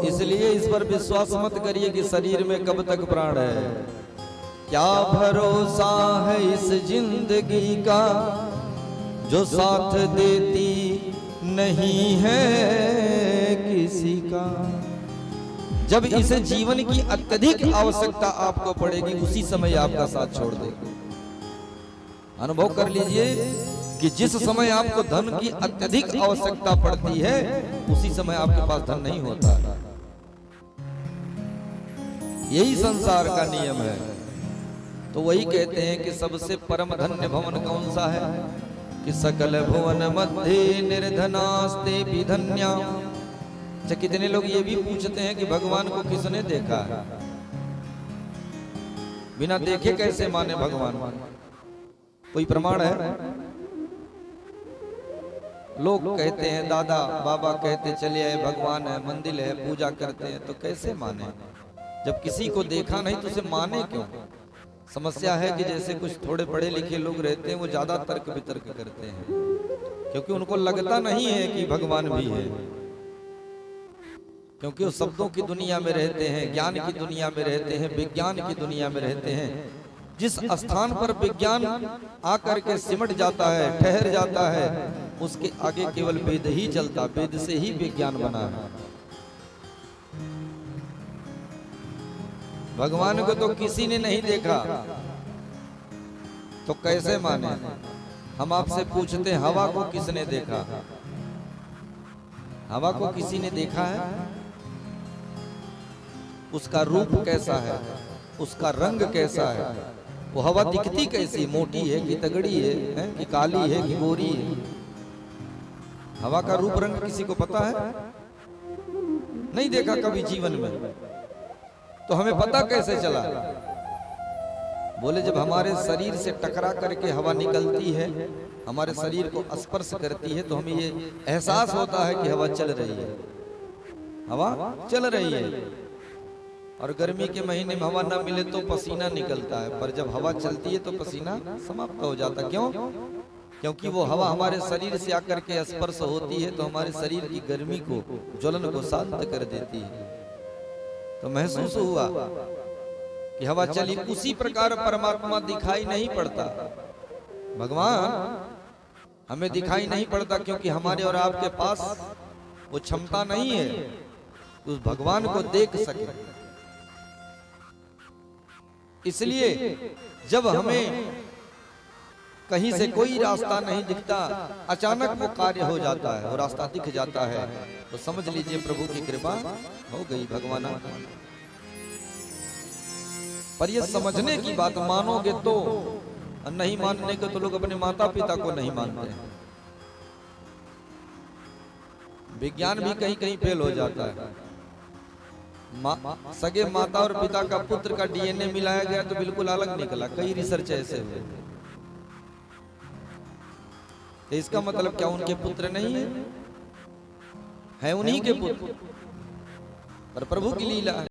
इसलिए इस पर विश्वास मत करिए कि शरीर में कब तक प्राण है। क्या भरोसा है इस जिंदगी का जो साथ देती नहीं है किसी का। जब इस जीवन की अत्यधिक आवश्यकता आपको पड़ेगी उसी समय आपका साथ छोड़ देगी। अनुभव कर लीजिए कि जिस समय आपको धन की अत्यधिक आवश्यकता पड़ती है उसी समय आपके पास धन नहीं होता। यही संसार का नियम है। तो वही कहते हैं कि सबसे परम धन्य भवन कौन सा है कि सकल भुवन मध्य निर्धनास्ते विधन्या। अच्छा, कितने लोग ये भी पूछते हैं कि भगवान को किसने देखा है। बिना देखे कैसे माने भगवान? कोई प्रमाण है? लोग कहते हैं, दादा बाबा कहते चले आए भगवान है, मंदिर है, पूजा करते हैं, तो कैसे माने? जब किसी को देखा नहीं तो उसे माने क्यों? समस्या है कि जैसे कुछ थोड़े पढ़े लिखे लोग रहते हैं वो ज्यादा तर्क वितर्क करते हैं क्योंकि उनको लगता नहीं है कि भगवान भी है, क्योंकि वो शब्दों की दुनिया में रहते हैं, ज्ञान की दुनिया में रहते हैं, विज्ञान की दुनिया में रहते हैं। जिस स्थान पर विज्ञान आकर के सिमट जाता है, ठहर जाता है, उसके आगे केवल वेद ही चलता, वेद से ही विज्ञान बना है। भगवान को तो किसी ने नहीं देखा तो कैसे माने? हम आपसे पूछते हैं, हवा को किसने देखा? हवा को किसी ने देखा है? उसका रूप कैसा है, उसका रंग कैसा है, वो हवा दिखती कैसी, मोटी है कि तगड़ी है कि काली है कि गोरी है? हवा का रूप रंग किसी को पता है? नहीं देखा कभी जीवन में, तो हमें पता कैसे चला? बोले जब हमारे शरीर से टकरा करके हवा निकलती है, हमारे शरीर को स्पर्श करती है, तो हमें ये एहसास होता है कि हवा चल रही है, हवा चल रही है। और गर्मी के महीने में हवा ना मिले तो पसीना निकलता है, पर जब हवा चलती है तो पसीना समाप्त हो जाता। क्यों? क्योंकि वो हवा हमारे शरीर से आकर के स्पर्श होती है तो हमारे शरीर की गर्मी को, ज्वलन को शांत कर देती है। तो महसूस हुआ कि हवा चली। उसी प्रकार परमात्मा दिखाई नहीं पड़ता, भगवान हमें दिखाई नहीं पड़ता क्योंकि हमारे और आपके पास वो क्षमता नहीं है उस भगवान को देख सके। इसलिए जब हमें कहीं से कोई रास्ता नहीं दिखता, अचानक वो कार्य हो जाता है, वो रास्ता दिख जाता है, तो समझ लीजिए प्रभु की कृपा हो गई, भगवान। पर ये समझने की बात, मानोगे तो, नहीं मानने के तो लोग अपने माता पिता को नहीं मानते हैं। विज्ञान भी कहीं कहीं फेल हो जाता है। सगे माता और पिता का पुत्र का डीएनए मिलाया गया तो बिल्कुल अलग निकला। कई रिसर्च ऐसे हुए। तो इसका मतलब क्या उनके पुत्र नहीं है? है उन्हीं के पुत्र, पर प्रभु की लीला है।